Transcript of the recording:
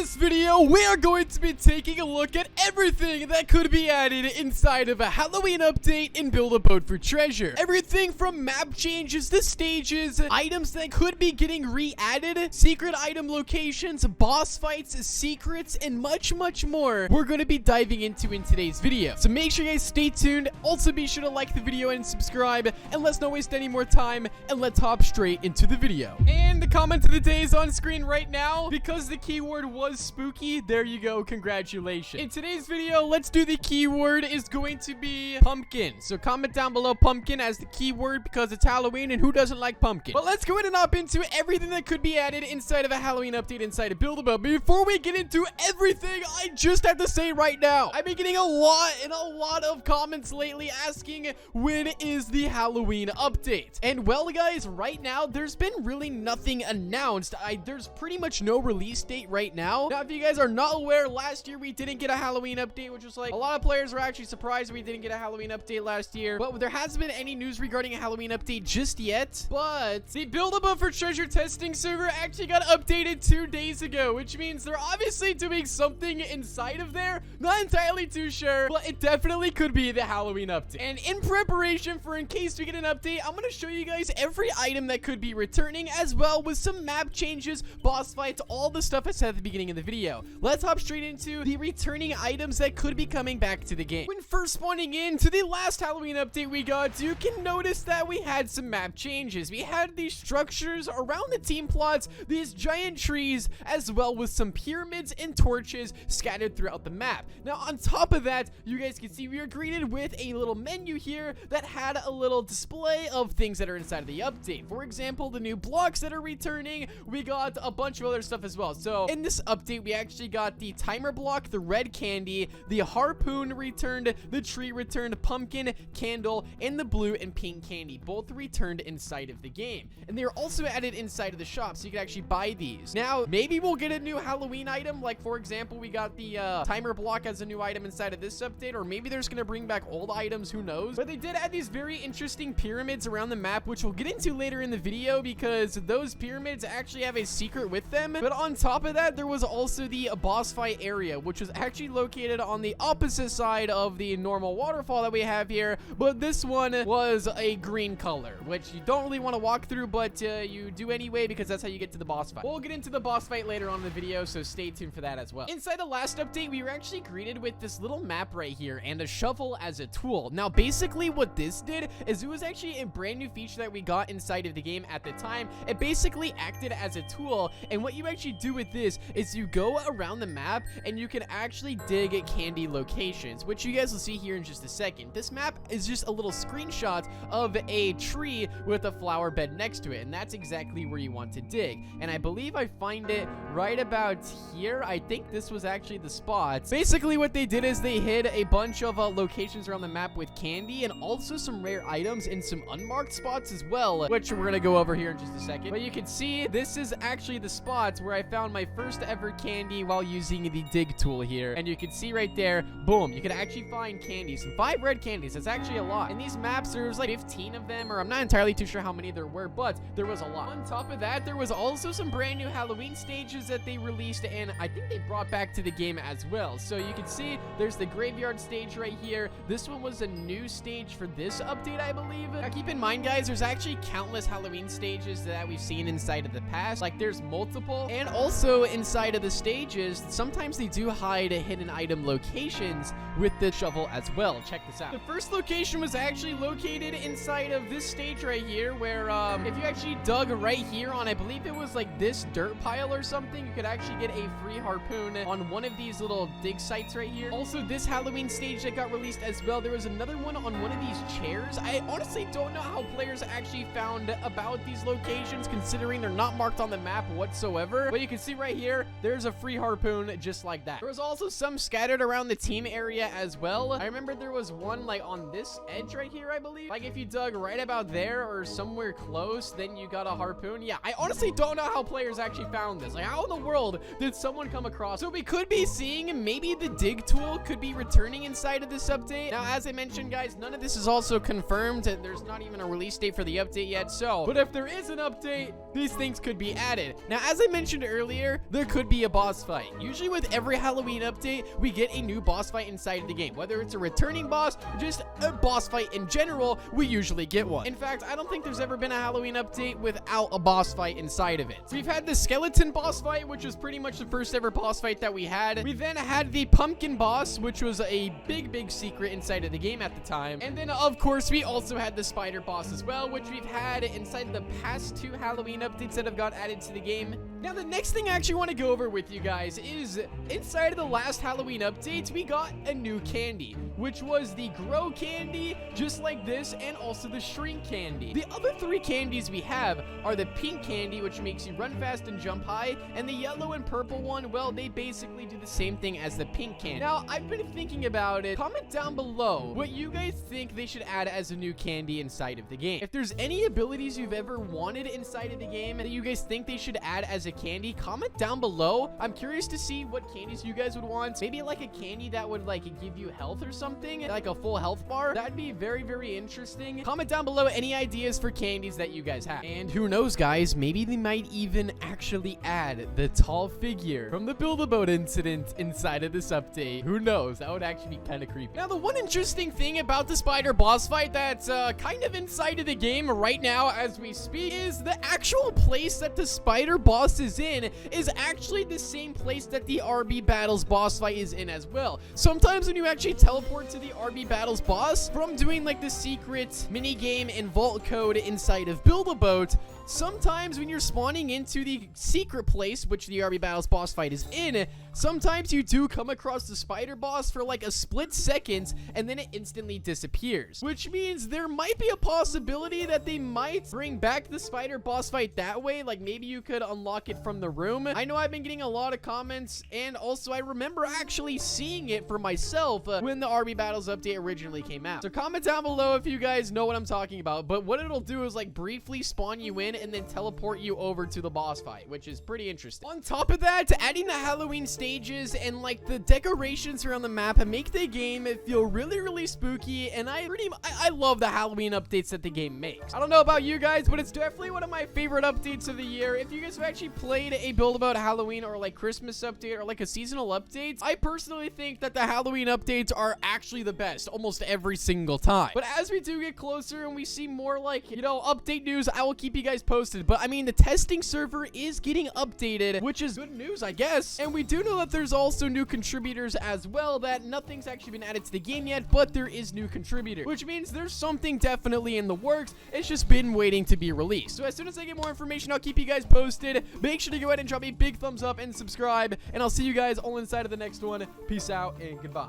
this video, we are going to be taking a look at everything that could be added inside of a Halloween update in Build a Boat for Treasure. Everything from map changes to stages, items that could be getting re-added, secret item locations, boss fights, secrets, and much more we're going to be diving into in today's video. So make sure you guys stay tuned. Also be sure to like the video and subscribe, and let's not waste any more time, and let's hop straight into the video. And the comment of the day is on screen right now. Because the keyword was spooky, there you go, congratulations. In today's video, let's do the keyword is going to be pumpkin. So comment down below pumpkin as the keyword because it's Halloween and who doesn't like pumpkin? But let's go ahead and hop into everything that could be added inside of a Halloween update inside of Build a Boat. Before we get into everything, I just have to say right now, I've been getting a lot of comments lately asking when is the Halloween update. And well guys, right now there's been really nothing announced. There's pretty much no release date right now. Now if you guys are not aware, last year we didn't get a Halloween update, which was like a lot of players were actually surprised we didn't get a Halloween update last year. But there hasn't been any news regarding a Halloween update just yet. But the Build a Boat for Treasure testing server actually got updated 2 days ago, which means they're obviously doing something inside of there. Not entirely too sure, but it definitely could be the Halloween update. And in preparation for in case we get an update, I'm going to show you guys every item that could be returning, as well with some map changes, boss fights, all the stuff I said at the beginning of the video. Let's hop straight into the returning items that could be coming back to the game. When first spawning into the last Halloween update we got, you can notice that we had some map changes. We had these structures around the team plots, these giant trees, as well with some pyramids and torches scattered throughout the map. Now on top of that, you guys can see we are greeted with a little menu here that had a little display of things that are inside of the update. For example, the new blocks that are returning. We got a bunch of other stuff as well. So in this update, we actually got the timer block, the red candy, the harpoon returned, the tree returned, pumpkin, candle, and the blue and pink candy, both returned inside of the game. And they're also added inside of the shop, so you can actually buy these. Now, maybe we'll get a new Halloween item, like for example, we got the timer block as a new item inside of this update, or maybe they're just gonna bring back old items, who knows? But they did add these very interesting pyramids around the map, which we'll get into later in the video, because those pyramids actually have a secret with them. But on top of that, there was also the boss fight area, which was actually located on the opposite side of the normal waterfall that we have here, but this one was a green color, which you don't really want to walk through, but you do anyway, because that's how you get to the boss fight. We'll get into the boss fight later on in the video, so stay tuned for that as well. Inside the last update, we were actually greeted with this little map right here and a shovel as a tool. Now basically what this did is it was actually a brand new feature that we got inside of the game at the time. It basically acted as a tool, and what you actually do with this is you go around the map and you can actually dig candy locations, which you guys will see here in just a second. This map is just a little screenshot of a tree with a flower bed next to it, and that's exactly where you want to dig. And I believe I find it right about here. I think this was actually the spot. Basically what they did is they hid a bunch of locations around the map with candy, and also some rare items in some unmarked spots as well, which we're gonna go over here in just a second. But you can see this is actually the spots where I found my first ever candy while using the dig tool here. And you can see right there, boom, you can actually find candies. And 5 red candies, that's actually a lot. In these maps, there was like 15 of them, or I'm not entirely too sure how many there were, but there was a lot. On top of that, there was also some brand new Halloween stages that they released, and I think they brought back to the game as well. So you can see there's the graveyard stage right here. This one was a new stage for this update, I believe. Now keep in mind, guys, there's actually countless Halloween stages that we've seen inside of the past. Like there's multiple, and also inside of the stages, sometimes they do hide hidden item locations with the shovel as well. Check this out. The first location was actually located inside of this stage right here, where if you actually dug right here on, I believe it was like this dirt pile or something, you could actually get a free harpoon on one of these little dig sites right here. Also, this Halloween stage that got released as well, there was another one on one of these chairs. I honestly don't know how players actually found about these locations, considering they're not marked on the map whatsoever. But you can see right here, there's a free harpoon just like that. There was also some scattered around the team area as well. I remember there was one like on this edge right here, I believe. Like if you dug right about there or somewhere close, then you got a harpoon. Yeah, I honestly don't know how players actually found this. Like how in the world did someone come across? So we could be seeing maybe the dig tool could be returning inside of this update. Now, as I mentioned, guys, none of this is also confirmed, and there's not even a release date for the update yet. So, but if there is an update, these things could be added. Now, as I mentioned earlier, there could be be a boss fight. Usually with every Halloween update, we get a new boss fight inside of the game. Whether it's a returning boss or just a boss fight in general, we usually get one. In fact, I don't think there's ever been a Halloween update without a boss fight inside of it. We've had the skeleton boss fight, which was pretty much the first ever boss fight that we had. We then had the pumpkin boss, which was a big secret inside of the game at the time. And then, of course, we also had the spider boss as well, which we've had inside the past 2 Halloween updates that have got added to the game. Now, the next thing I actually want to go over with you guys is inside of the last Halloween updates, we got a new candy, which was the grow candy, just like this, and also the shrink candy. The other 3 candies we have are the pink candy, which makes you run fast and jump high, and the yellow and purple one, well, they basically do the same thing as the pink candy. Now, I've been thinking about it. Comment down below what you guys think they should add as a new candy inside of the game. If there's any abilities you've ever wanted inside of the game that you guys think they should add as a candy, comment down below. I'm curious to see what candies you guys would want. Maybe like a candy that would like give you health or something, like a full health bar. That'd be very interesting. Comment down below any ideas for candies that you guys have. And who knows, guys, maybe they might even actually add the tall figure from the Build-A-Boat incident inside of this update. Who knows? That would actually be kind of creepy. Now, the one interesting thing about the spider boss fight that's kind of inside of the game right now as we speak is the actual place that the spider boss is in is actually the same place that the RB Battles boss fight is in as well. Sometimes when you actually teleport to the RB Battles boss from doing like the secret mini game and vault code inside of Build-A-Boat, sometimes when you're spawning into the secret place, which the RB Battles boss fight is in, sometimes you do come across the spider boss for like a split second and then it instantly disappears, which means there might be a possibility that they might bring back the spider boss fight that way. Like maybe you could unlock it from the room. I know I've been getting a lot of comments, and also I remember actually seeing it for myself when the RB Battles update originally came out. So comment down below if you guys know what I'm talking about. But what it'll do is like briefly spawn you in and then teleport you over to the boss fight, which is pretty interesting. On top of that, adding the Halloween stages and like the decorations around the map make the game feel really spooky, and I love the Halloween updates that the game makes. I don't know about you guys, but it's definitely one of my favorite updates of the year. If you guys have actually played a Build-A-Bout Halloween or like Christmas update or like a seasonal update, I personally think that the Halloween updates are actually the best almost every single time. But as we do get closer and we see more like, you know, update news, I will keep you guys posted. But I mean, the testing server is getting updated, which is good news, I guess. And we do know that there's also new contributors as well, that nothing's actually been added to the game yet, but there is new contributors, which means there's something definitely in the works. It's just been waiting to be released. So as soon as I get more information, I'll keep you guys posted. Make sure to go ahead and drop a big thumbs up and subscribe, and I'll see you guys all inside of the next one. Peace out and goodbye.